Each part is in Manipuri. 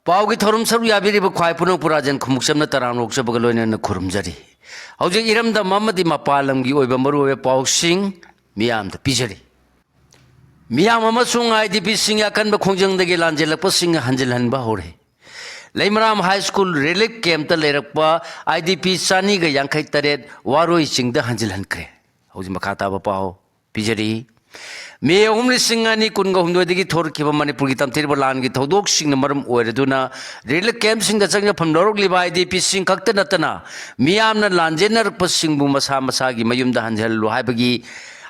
पावगी थोरम सरू याबिरिब ख्वाई पुनः पुराजन खुमुक्समना तरांग लोकसभा लोइनना खुरुमजरी हौजिक इरमदा ममदी मपालमगी ओइबा मरुवे पावसिंग मियामद पिजरी मियाम अमसुंग आईडीपी सिंग अकनबा खोंजंगदगी लांजेलकपा सिंग हंजिलहनबा होरे Lemram high school relief camp लेरकपा आईडीपी चानीगा यांखै तरेट वारोई सिंगदा हंजिलहनख्रे हौजिक मखाताबा पाव पिजरी मे अहुमनि सिंगानी कुनगा हुमदोदगी थोरखिबा मणिपुर की तमथिरबा लानगी थौदोक सिंगना मरम ओइरदुना रिलीफ कैंप सिंगदा चंगना फमलौरकलिबा आईडीपी सिंग खक्ता नतना मियामना लांजेनरकपा सिंगबु मसा मसागी मयुमदा हंजहल्लु हाइबगी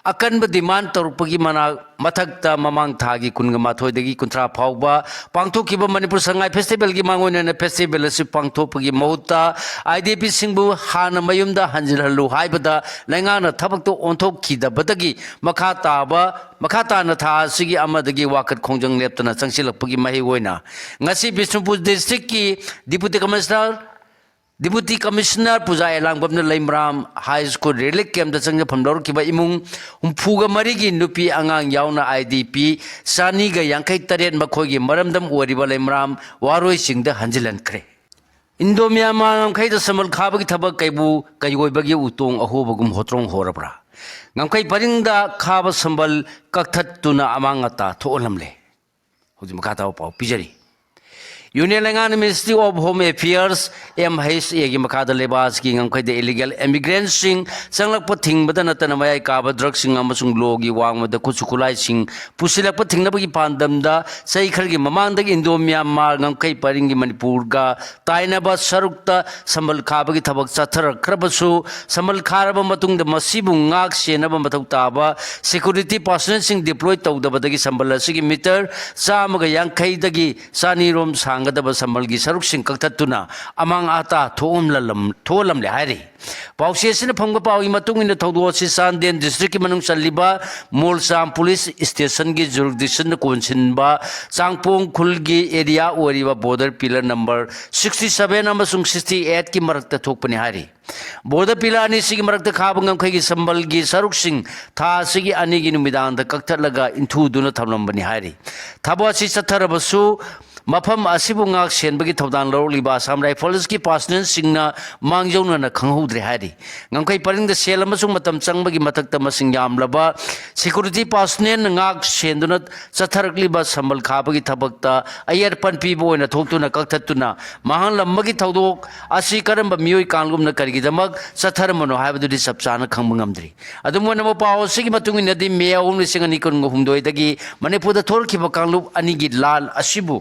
अकनब डिमांड तौरपगी मना मथक्ता ममांग थागी कुनगा माथोइदगी कुंथ्रा फावबा पांगथोखिबा मणिपुर संगाई फेस्टिवल की मांगोइनना फेस्टिवल असि पांगथोपगी महुत्ता आईडीपी सिंगबु हाना मयुमदा हंजिलहल्लु हाइबदा लैंगाना थबकतो ओंथोखिदबदगी मखा ताना था सिगी अमदगी वाकत खोंजंग लेपतना चंगसिलकपगी महि ओइना ngasi बिष्णुपुर डिस्ट्रिक्ट की deputy commissioner Puja Elangbam Lemram high school relief camp चंग फमदौर की इमुंग हुंफुगा मरीगी नुपी आंगांग यावना आईडीपी चानीगा यांखै तरेट मखोगी मरमदम ओरिबा लेमराम वारोई सिंगदा हंजिलनख्रे इंडो म्यांमार ngखै द समल खाबगी थबक कईओइबगी उतोंग अहोबगुम होत्रोंग होरब्रा ngखै परिंगदा खाब संबल कक्थतुना अमांगता थोलमले हुजि मखाताव पाव पिजरी यूनियन लैंगान ministry of home affairs MHA की मखादा लेबास की ngखैद इलीगल इमिग्रेंट सिंग संगलप थिंगबदा नतन मयाई काब ड्रग सिंग अमसुंग लोगी वांगमद खुचुकुलाई सिंग पुसिलप थिंगनबगी पांदमदा सही खरगी ममांदगी इंडो म्यांमार ngखै परिंगी मणिपुरगा ताइनबा सरुक्ता समल खाबगी थबक चथरखरबसु समल खारबा मतुंगदा मसिबु ngak सेनबा मथौ ताबा सिक्योरिटी पर्सनल सिंग डिप्लॉय तौदबदगी संबल असिगी मीटर 150 दगी सानीरोम सांगदब संबल की सरुक सिंग कक्थतुना अमांग आता थोलमले हाइरी पाउसेसिन फंग पाउगी मतुंग इन थौदोसि चांदेन डिस्ट्रिक्ट की मनुंग चल्लिबा मोलसाम पुलिस स्टेशन की जुरिडिक्शन कोनसिनबा चांगपोंग खुलगी एरिया ओरिबा बॉर्डर पिलर नंबर 67 अमसुंग 68 की मरकत थोकपनि हाइरी बॉर्डर पिलर अनि सिगी मरकत खाब ngखैगी संबल की सरुक सिंग था सिगी अनि की नुमिदांग द कक्थलगा इंथुदुना थमलंबनि हाइरी थबोसि चथरबसु मफम असिबु ngak senbagi thawdang lorliba asam rifles की पर्सनल सिंगना मांगजौना खंगहौद्रे हाइरी ngखै परिंग सेल अमसुंग मतम चंगबगी मथक्ता मसिंग यामलबा सिक्योरिटी पर्सनल ngak सेंदुना चथरकलिबा संबल खाबगी थबक्ता अयर पनपीबो ओइना थोक्तुना कक्थतुना महां लम्बगी थौदोक असि करम मियोय कांगुमना करिगिदमक चथरमनो हाइबदुदि सबचाना खंबंगमद्री अदुमोना पाव सिगी मतुंग नदि मे 2019 दगी मणिपुरदा थोरखिबा कांगलुप अनिगी लाल असिबु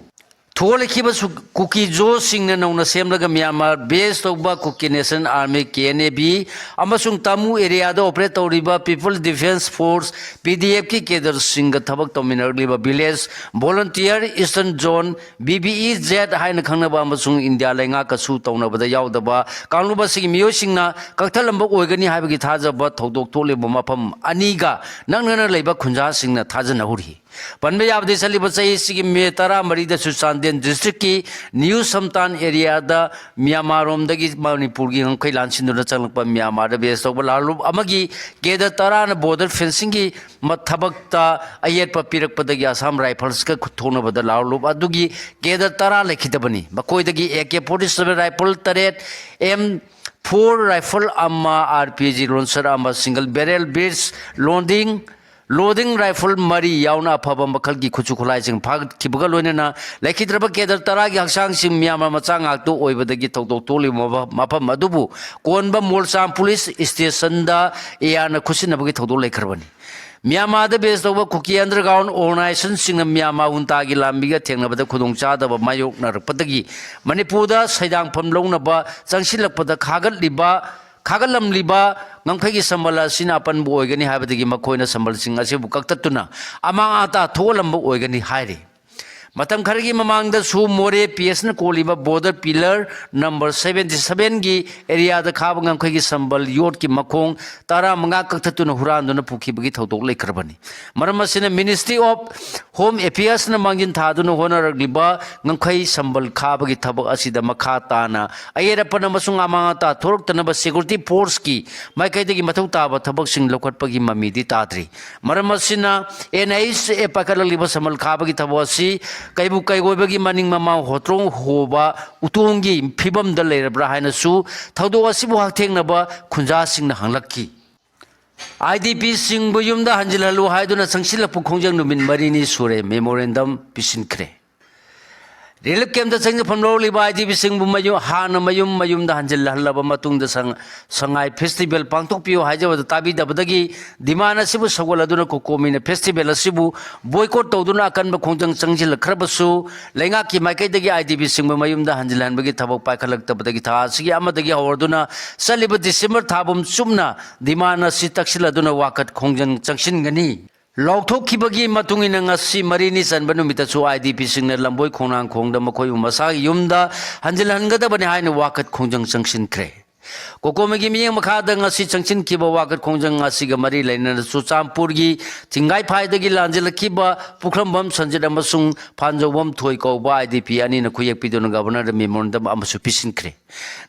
थोलखिबा कुकी जो सिंगना नौना सेमलगा म्यांमार बेस तौबा कुकी नेशनल आर्मी KNAB अमसुंग तामू एरिया दा ऑपरेट तौरिबा पीपल डिफेंस फोर्स PDF की केडर सिंग थबक तौमिनरलिबा village volunteer eastern zone BBEZ हाइन खंगनबा अमसुंग इंडिया लेंगा कसु तौनबदा यावदबा कांगलुबा सिगी मियो सिंगना कक्थलंबा ओइगनी हाइबगी थाजबा थौदोक थोलेबा मफम अनीगा नंगनना लेबा खुंजा सिंगना थाजना हुरी पनबे याबदे चलिबा चही सिगी मे 13 दा चांदेन डिस्ट्रिक्ट की न्यू समतान एरिया दा म्यांमार रोमदगी मणिपुर की ngखै लानसिनदुना चंगलपा म्यांमार दा बेस तौबा लालुब अमगी केदा 13 बॉर्डर फेंसिंग की मथबक्ता अयेत पिरकपदगी असम राइफल्स का खुथोनबदा लालुब अदुगी केदा 13 लेखिदबनी बकोइदगी AK-47 राइफल तरेट M4 राइफल अम्मा RPG लॉन्चर अम्मा single barrel bits loading rifle मरी यावना अफब मखल की खुचु खुलाई सिंग फागखिबगा लोइनना लेखिद्रबा केदर 13 की हक्सांग सिंग म्यांमार मचा ngakto ओइबदगी थौदोक तोलि मफम अदुबु कोनबा मोलसाम पुलिस स्टेशन दा एयाना खुसिनबगी थौदोक लेखरबनी म्यांमार दा बेस तौबा कुकी अंडरग्राउंड ऑर्गेनाइजेशन सिंग म्यांमार उनतागी लांबिगा थेंगनबदा खुदोंग चादबा मायोकनरपदगी मणिपुरदा सैदांगफम लौनबा चंगसिलकपदा खागलमलिबा ngखैगी संबल सिना अपनबु ओइगनी हाइबदगी मखोइना संबल सिंग असिबु कक्ततुना अमांग आता थोलंबु ओइगनी हाइरी मतम खरगी ममांग द सु मोरे PS न कोलिबा बॉर्डर पिलर नंबर 77 की एरिया द खाब ngखैगी संबल योट की मखोंग तारा मंगा कक्थतुना हुरानदुना पुखिबगी थौदोक लेखरबनी मरम असिना मिनिस्ट्री ऑफ होम अफेयर्स न मांगिन थादुना होनरगलिबा ngखै संबल खाबगी थबक असिदा मखा ताना अयरपन मसुंग अमांगता थोरक्तनबा सिक्योरिटी फोर्स की माइकैदगी मथौ ताबा थबक सिंग लौखटपगी ममीदी ताद्री मरम असिना NHA पकललिबा संबल खाबगी थबक असि kaibu kaigoibagi maning mamang hotrong hoba utongi phibamda leirabra hainasu thaudo asibu haktengnaba khunja singna hanglakki IDP singbu yumda hanjilhalu haiduna sangsilapu khongjang numin marini sure memorandum pisinkhre Relief camp da sang phamlo liba IDP singbu mayu hana mayum da hanjilhalaba matungda sangai festival pangtok piyo haijaba tabi dabadagi dimana sibu sagoladuna kokomina festival asibu boycott tawduna akanba khongjang changjil khrabasu lenga ki maikai dagi IDP singbu mayum da hanjilhanbagi thabak paikhalak tabadagi tha sigi amadagi hawarduna saliba December thabum chumna dimana si taksiladuna wakat khongjang changshin gani Lauthokibagi matungina ngasi marini sanba numitasu IDP singna lamboi khonang khongda makhoi masagi yumda hanjilhangadabani haina wakat khongjang changsinkre kokomagi miyang makhada ngasi changsinkiba wakat khongjang ngasiga mari lainana Chuchampurgi Thingai phaidagi lanjilkiba Pukhrambam Sanjit amasung Phanjawam Thoi kauba IDP ani na khuyek pidona governor memorandum amasu pisinkre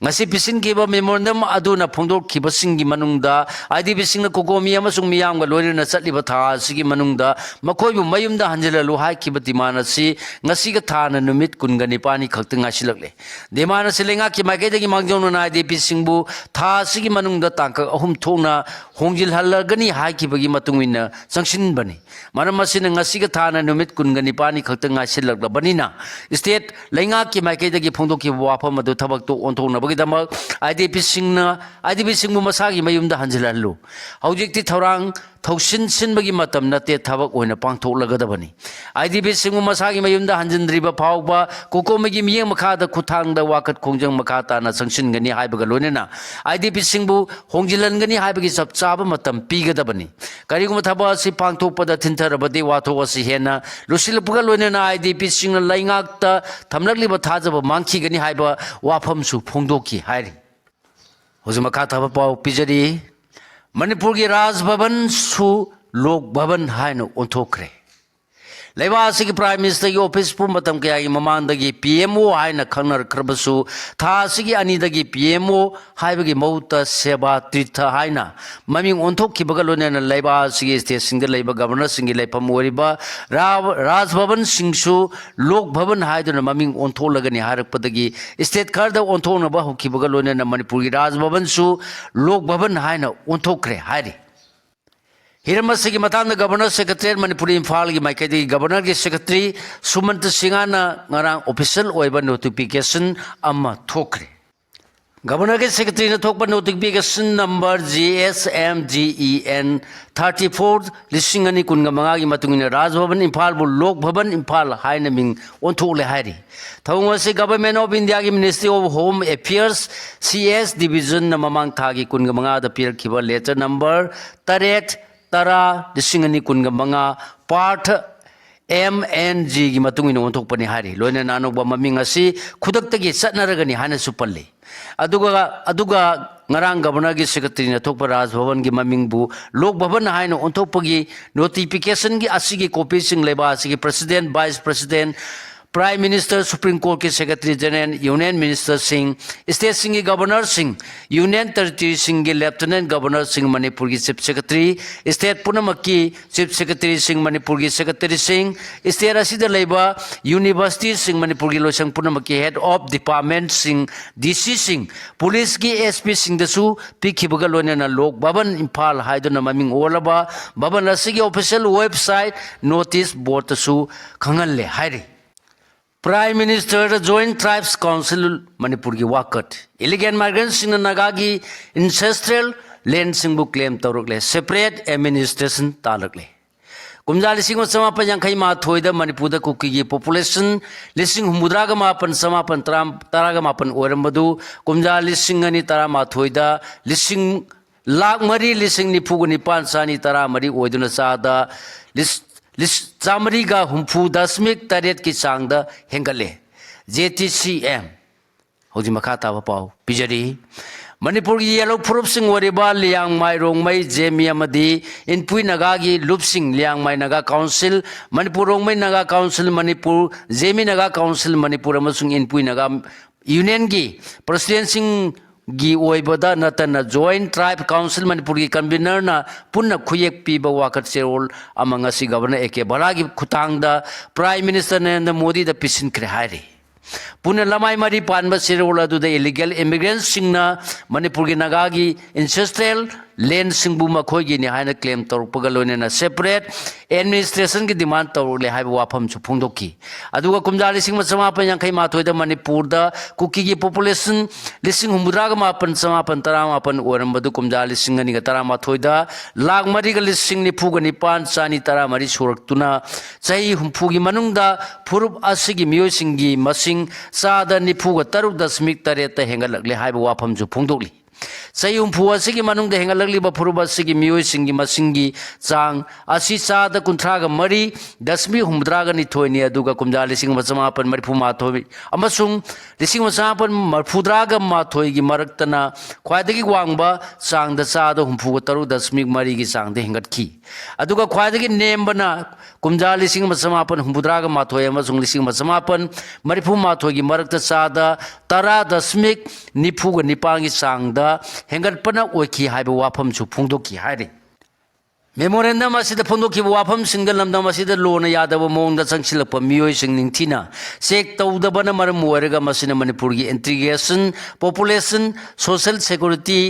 ngasi pisinkiba memorandum aduna phongdokkiba singi manungda IDP singna kokomi amasung miyamga loirina chatliba tha sigi manungda makhoibu mayumda hanjilalu haikiba dimana si ngasiga thana numit kungani pani khakta ngasilakle dimana silenga ki maikaidagi mangjongna IDP singbu tha sigi manungda tangka ahum thongna hongjil halagani haikibagi matungina changsinbani maram asina ngasiga thana numit kungani pani khakta ngasilakbanina state lenga ki maikaidagi phongdokki wafam adu thabak to onthonabagi damak IDP singbu masagi mayumda hanjilallu haujikti thorang thausin sinbagi matam nate thabak oina pangthoklagadabani IDP singbu masagi mayumda hanjindriba phawba kokomagi miyeng makhada khuthangda wakat khongjang makhata na sangsingani haibaga lonena IDP singbu hongjilangani haibagi chapchaba matam pigadabani kariguma thaba si pangthokpada thintarabadi wathok asi hena lusilpuga lonena IDP singna laingakta thamlakliba thajaba mangkhigani haiba wafam su phongdokki hairi hojima khathaba pau pijari Manipur ki Raj Bhavan su Lok Bhavan haina onthokre Leba asigi Prime Minister ki office pu matam kaya ki mamandagi PMO haina khangnar khrabasu tha asigi ani dagi PMO haibagi mauta seba tritha haina maming onthokkibaga lonena leba asigi state da leba governor singi lepham oriba Raj Bhavan singsu Lok Bhavan haiduna maming ontholagani harakpadagi state kharda onthonaba hokkibaga lonena Manipur ki Raj Bhavan su Lok Bhavan haina onthokre hairi Hiramasi ki matanda Governor Secretary Manipur Imphal ki maikadi Governor ki Secretary Sumant Singana ngarang official oiba notification amma thokre Governor ki Secretary na thokpa notification number GSMGEN 34 lisingani kunga manga ki matungina Raj Bhavan Imphal bu Lok Bhavan Imphal haina ming onthokle hairi Thawngwasi Government of India ki Ministry of Home Affairs CS Division na mamang thagi kunga manga da pirakhiba letter number 8 Tara disingani kunga manga part MNG gi matungina onthokpani hari loina nanokba maming asi khudaktagi chatnaragani hana supalli aduga ngarang governor gi secretary na thokpa Raj Bhavan gi mamingbu Lok Bhavan haina onthokpagi notification gi asigi copy sing leba asigi president vice president Prime Minister, Supreme Court के Secretary General, Union Minister Singh, State Singh Governor Singh, Union Territory Singh Lieutenant Governor Singh Manipur की Chief Secretary, State Punamak की Chief Secretary Singh Manipur की Secretary Singh, State Asida Leba, University Singh Manipur की Losang Punamak की Head of Department Singh, DC Singh, Police की SP Singh दसु पिखी बगलोने ना लोग Bhavan Imphal हाइदो ना ममिंग ओलबा Bhavan रसी की official website notice board दसु खंगल ले हाइरी Prime Minister Joint Tribes Council Manipur ki wakat illegal migrants sing nagagi ancestral land sing bu claim torokle separate administration talakle kumjali sing samapan yang khai ma thoida Manipur da kuki gi population lising humudra ga mapan samapan taraga mapan orambadu kumjali sing ani tara ma thoida lising lakh mari lising ni phugu ni pan sani tara mari oiduna sada Chamariga humpu dasmik taret ki sangda hengale JTCM hoji makata ba pau pijari Manipur ki yellow proof sing wariba liang mai rong mai jemi amadi inpui naga gi lup sing liang mai naga council Manipur rong mai naga council Manipur jemi naga council Manipur amasung inpui naga union gi president sing गी ओइबदा नतन जॉइंट ट्राइब काउंसिल मनपुर की कन्वीनर ना पुनः खुयेक पीबा वाकत सेरोल अमंगसी गवर्नर एके बरा की खुतांगदा प्राइम मिनिस्टर नरेंद्र मोदी द पिसिनख्रे हाइरे पुनः लमाई मरी पानबा सेरोल अदुदा इलीगल इमिग्रेंट्स सिंगना मणिपुर की नागा की इंसेस्ट्रियल लैंड सिंगबु मखोई नि हाइना क्लेम तौरपगा लोइनेना सेपरेट एडमिनिस्ट्रेशन की डिमांड तौरले हाइबा वाफम सु फोंदोकी अदुगा कुमजा लिसिंग समापन यांखै माथोइदा मणिपुर दा कुकी की पॉपुलेशन लिसिंग हुमुद्रागा मापन समापन तरामापन ओरमबदु कुमजा लिसिंग अनिगा तरामाथोइदा लाख मरिगा लिसिंग निफुगा निपान चानी तरामरि सुरक्तुना चाही हुमफुगी मनुंगदा फुरुप असिगी मियोसिंगी मसिंग सादा निफुगा 3.8 हेंगलकले हाइबा वाफम सु फोंदोकली चाही हुमफु असिगी मनुंगदा हेंगलकलिबा फुरुप असिगी मियोसिंगी मसिंगी चांग असी चादा 35.8 निथोइनी अदुगा कुमजा लिसिंग समापन मरिफु माथोइ अमसुंग लिसिंग समापन मरफुद्रागा माथोइगी मरक्तना ख्वाइदगी वांगबा चांगदा चादा हुमफुगा 3.8 की चांगदा हेंगतखी अदुगा ख्वाइदगी नेमबना कुमजा लिसिंग समापन हुमफुद्रागा माथोइ अमसुंग लिसिंग समापन मरिफु माथोइगी मरक्ता चादा 10.9 की चांगदा हेंगतपना ओइखी हाइबा वाफम सु फोंदोकी हाइरे मेमोरेंडम असिद फोंदोखिबा वाफम सिंगल लमदम असिद लोना यादव मोंगदा चंगसिलप मियोय सिंग निंगथिना चेक तौदबना मरम ओरगा मसिना मणिपुर की इंटीग्रेशन पॉपुलेशन सोशल सिक्योरिटी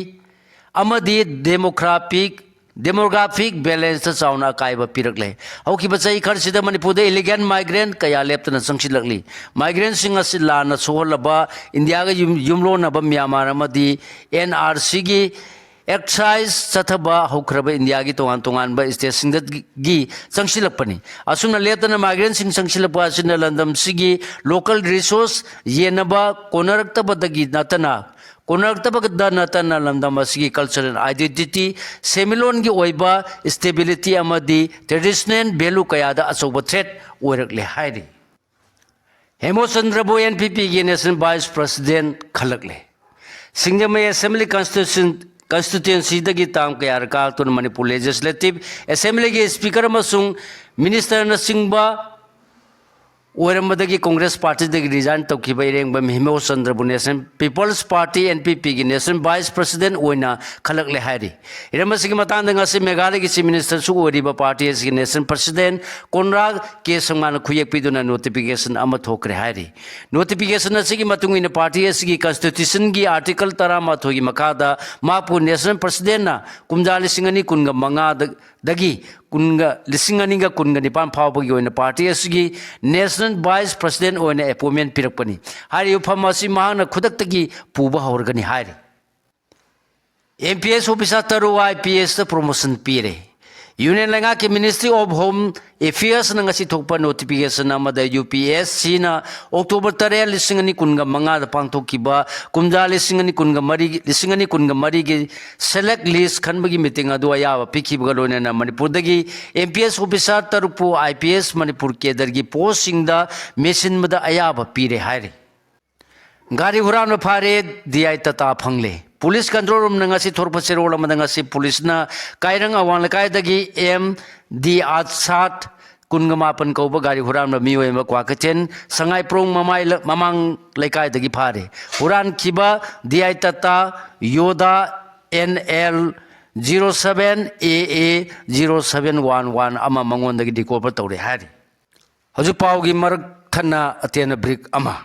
अमदी डेमोग्राफिक बैलेंस चाउना कायबा पिरकले हौखिबा चै खरसिदा मणिपुर इलीगल माइग्रेंट कया लेप्तना चंगसिलकली माइग्रेंट सिंग असि लाना सोहलबा इंडिया गा युमलोनबा म्यांमार अमदी NRC की एक्साइज चथबा हौख्रबा इंडिया की तोंगान तोंगानबा स्टेटसिंगगी चंगसिलपनी असुना लेतना माइग्रेंट सिंग चंगसिलपा असिना लंदम सिगी लोकल रिसोर्स येनबा कोनरक्तबदगी नतना कोनरक्तबदा नतना लंदम असिगी कल्चरल आइडेंटिटी सेमिलोन की ओइबा स्टेबिलिटी अमदी ट्रेडिशनल वैल्यू कयादा अचौबा थ्रेट ओइरकले हाइरि हेमोचंद्रबो NPP की नेशनल वाइस प्रेसिडेंट खलकले सिंगजमई असेंबली कंस्टिट्यूएंसी दगी ताम कयार कातुन मणिपुर लेजिस्लेटिव असेंबली के स्पीकर मिनिस्टर न सिंगबा ओरमदगी कांग्रेस पार्टी दगी रिजाइन तौखिबा इरेंगबा हेमोचंद्रबु नेशनल पीपल्स पार्टी NPP की नेशनल वाइस प्रेसिडेंट ओइना खलकले हाइरि इरमसिगी मतांग ngasi मेघालय की चीफ मिनिस्टर सु ओरिबा पार्टी की नेशनल प्रेसिडेंट कोनराग के संमान खुयेक पिदुना नोटिफिकेशन अमा थोकरे हाइरि नोटिफिकेशन असिगी मतुंग इन पार्टी की कॉन्स्टिट्यूशन की आर्टिकल 13 की मखादा मापु नेशनल प्रेसिडेंट ना कुमजा लिसिंगनी कुनगा मंगा दगी कुनगा लिसिंगनीगा कुनगा निपान फावबगी ओइना पार्टी की नेशनल वाइस प्रेसिडेंट ओइना अपॉइंटमेंट पिरकपनी हारि उफम असि मांगना खुदक्तगी पुबा हौरगनी हाइरि MPS ऑफिसर तरु IPS प्रमोशन पीरे यूनियन लेंगा के मिनिस्ट्री ऑफ होम अफेयर्स नंगसी थोकपा नोटिफिकेशन अमदा UPSC ना अक्टोबर 3 लिसिंगनी कुनगा मंगा द पांगथोकिबा कुमजा लिसिंगनी कुनगा मरी की सेलेक्ट लिस्ट खनबगी मीटिंग अदु अयाबा पिखिबगा लोनेना मणिपुर दगी MPS ऑफिसर तरुपु IPS मणिपुर केडर की पोस्टिंग दा मेसिन मदा अयाबा पीरे हाइरे गाड़ी हुरान फारे DI तता फंगले पुलिस कंट्रोल रूम नंगासी थोरप सेरोल मदंगासी पुलिस ना कायरंग अवांग लकायदगी MD आसात कुनगमापन कौब गाड़ी हुरान मियोय क्वाकचेन संगाईप्रोंग ममांग लकायदगी फारे हुरान खिबा DI तता योदा NL 07AA 0711 अमा मंगोंदगी डिकोपर तौरे हारि हजु पावगी मरक थन्ना अतेन ब्रिक अमा